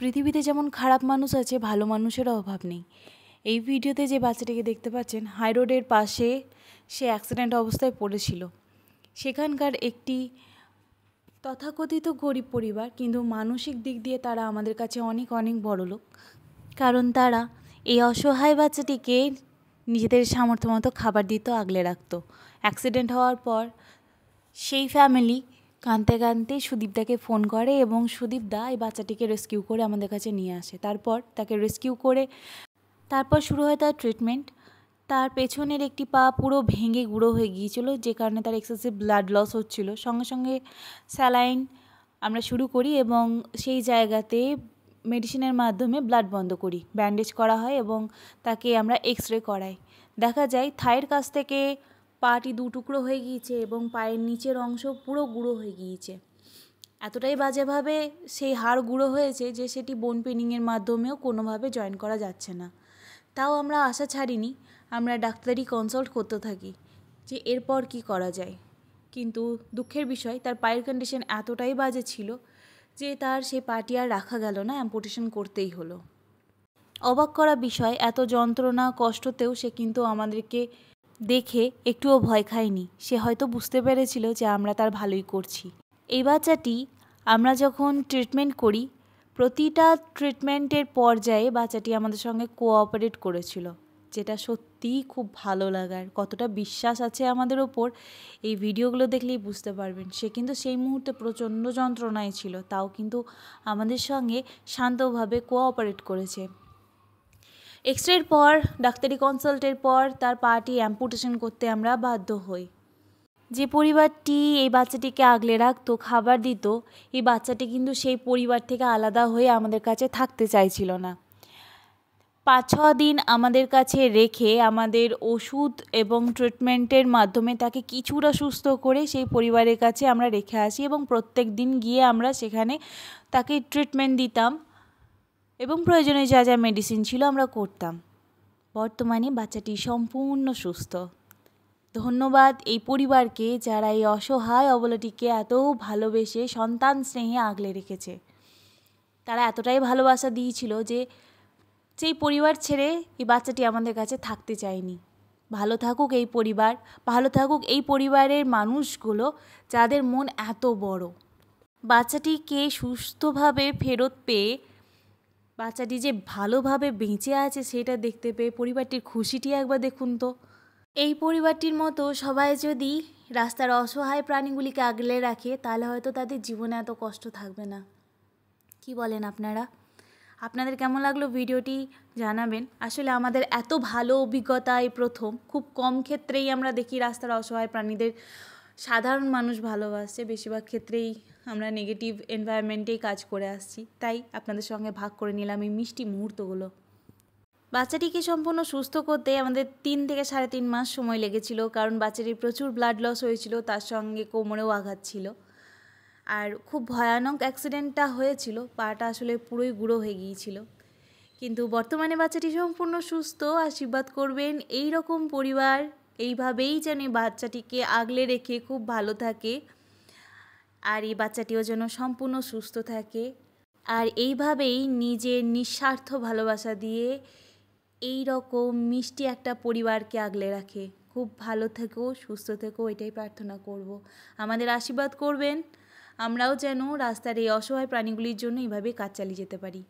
পৃথিবীতে যেমন খারাপ মানুষ আছে, ভালো মানুষেরও অভাব নেই। এই ভিডিওতে যে বাচ্চাটিকে দেখতে পাচ্ছেন, হাই রোডের পাশে সে অ্যাক্সিডেন্ট অবস্থায় পড়েছিল। সেখানকার একটি তথাকথিত গরিব পরিবার, কিন্তু মানসিক দিক দিয়ে তারা আমাদের কাছে অনেক অনেক বড়লোক। কারণ তারা এই অসহায় বাচ্চাটিকে নিজেদের সামর্থ্য মতো খাবার দিত, আগলে রাখতো। অ্যাক্সিডেন্ট হওয়ার পর সেই ফ্যামিলি কাঁদতে কাঁদতে সুদীপদাকে ফোন করে এবং সুদীপদা এই বাচ্চাটিকে রেস্কিউ করে আমাদের কাছে নিয়ে আসে। তারপর তাকে রেস্কিউ করে তারপর শুরু হয় তার ট্রিটমেন্ট। তার পেছনের একটি পা পুরো ভেঙে গুঁড়ো হয়ে গিয়েছিল, যে কারণে তার এক্সেসিভ ব্লাড লস হচ্ছিল। সঙ্গে সঙ্গে স্যালাইন আমরা শুরু করি এবং সেই জায়গাতে মেডিসিনের মাধ্যমে ব্লাড বন্ধ করি, ব্যান্ডেজ করা হয় এবং তাকে আমরা এক্স রে করাই। দেখা যায় থাইয়ের কাছ থেকে পাটি দু টুকরো হয়ে গিয়েছে এবং পায়ের নিচের অংশ পুরো গুঁড়ো হয়ে গিয়েছে। এতটাই বাজেভাবে সেই হাড় গুঁড়ো হয়েছে যে সেটি বোন পিনিংয়ের মাধ্যমেও কোনোভাবে জয়েন করা যাচ্ছে না। তাও আমরা আশা ছাড়িনি, আমরা ডাক্তারি কনসাল্ট করতে থাকি যে এরপর কি করা যায়। কিন্তু দুঃখের বিষয়, তার পায়ের কন্ডিশন এতটাই বাজে ছিল যে তার সেই পাটি আর রাখা গেল না, অ্যাম্পুটেশন করতেই হলো। অবাক করা বিষয়, এত যন্ত্রণা কষ্টতেও সে কিন্তু আমাদেরকে দেখে একটুও ভয় খায়নি। সে হয়তো বুঝতে পেরেছিল যে আমরা তার ভালোই করছি। এই বাচ্চাটি আমরা যখন ট্রিটমেন্ট করি, প্রতিটা ট্রিটমেন্টের পর্যায়ে বাচ্চাটি আমাদের সঙ্গে কোঅপারেট করেছিল, যেটা সত্যিই খুব ভালো লাগার। কতটা বিশ্বাস আছে আমাদের ওপর এই ভিডিওগুলো দেখলেই বুঝতে পারবেন। সে কিন্তু সেই মুহূর্তে প্রচণ্ড যন্ত্রণায় ছিল, তাও কিন্তু আমাদের সঙ্গে শান্তভাবে কোঅপারেট করেছে। এক্স-রের পর, ডাক্তারি কনসাল্টের পর তার পাটি অ্যাম্পুটেশন করতে আমরা বাধ্য হই। যে পরিবারটি এই বাচ্চাটিকে আগলে রাখতো, খাবার দিত, এই বাচ্চাটি কিন্তু সেই পরিবার থেকে আলাদা হয়ে আমাদের কাছে থাকতে চাইছিল না। 5-6 দিন আমাদের কাছে রেখে আমাদের ওষুধ এবং ট্রিটমেন্টের মাধ্যমে তাকে কিছুটা সুস্থ করে সেই পরিবারের কাছে আমরা রেখে আসি এবং প্রত্যেক দিন গিয়ে আমরা সেখানে তাকে ট্রিটমেন্ট দিতাম এবং প্রয়োজনে যা যা মেডিসিন ছিল আমরা করতাম। বর্তমানে বাচ্চাটি সম্পূর্ণ সুস্থ। ধন্যবাদ এই পরিবারকে, যারা এই অসহায় অবলাটিকে এত ভালোবেসে সন্তান স্নেহে আগলে রেখেছে। তারা এতটাই ভালোবাসা দিয়েছিল যে যেই পরিবার ছেড়ে এই বাচ্চাটি আমাদের কাছে থাকতে চায়নি। ভালো থাকুক এই পরিবার, ভালো থাকুক এই পরিবারের মানুষগুলো যাদের মন এত বড়। বাচ্চাটিকে সুস্থভাবে ফেরত পেয়ে, বাচ্চাটি যে ভালোভাবে বেঁচে আছে সেটা দেখতে পেয়ে পরিবারটির খুশিটি একবার দেখুন তো। এই পরিবারটির মতো সবাই যদি রাস্তার অসহায় প্রাণীগুলিকে আগলে রাখে, তাহলে হয়তো তাদের জীবনে এত কষ্ট থাকবে না। কি বলেন আপনারা? আপনাদের কেমন লাগলো ভিডিওটি জানাবেন। আসলে আমাদের এত ভালো অভিজ্ঞতা এই প্রথম। খুব কম ক্ষেত্রেই আমরা দেখি রাস্তার অসহায় প্রাণীদের সাধারণ মানুষ ভালোবাসছে, বেশিরভাগ ক্ষেত্রেই আমরা নেগেটিভ এনভায়রনমেন্টেই কাজ করে আসছি। তাই আপনাদের সঙ্গে ভাগ করে নিলাম এই মিষ্টি মুহূর্তগুলো। বাচ্চাটিকে সম্পূর্ণ সুস্থ করতে আমাদের 3 থেকে 3.5 মাস সময় লেগেছিল, কারণ বাচ্চাটির প্রচুর ব্লাড লস হয়েছিল, তার সঙ্গে কোমরেও আঘাত ছিল। আর খুব ভয়ানক অ্যাক্সিডেন্টটা হয়েছিল, পাটা আসলে পুরোই গুঁড়ো হয়ে গিয়েছিল। কিন্তু বর্তমানে বাচ্চাটি সম্পূর্ণ সুস্থ। আশীর্বাদ করবেন এই রকম পরিবার এইভাবেই যেন বাচ্চাটিকে আগলে রেখে খুব ভালো থাকে, আর এই বাচ্চাটিও যেন সম্পূর্ণ সুস্থ থাকে, আর এইভাবেই নিজের নিঃস্বার্থ ভালোবাসা দিয়ে এই রকম মিষ্টি একটা পরিবারকে আগলে রাখে। খুব ভালো থেকো, সুস্থ থেকো, এটাই প্রার্থনা করব। আমাদের আশীর্বাদ করবেন, আমরাও যেন রাস্তার এই অসহায় প্রাণীগুলির জন্য এইভাবে কাজ চালিয়ে যেতে পারি।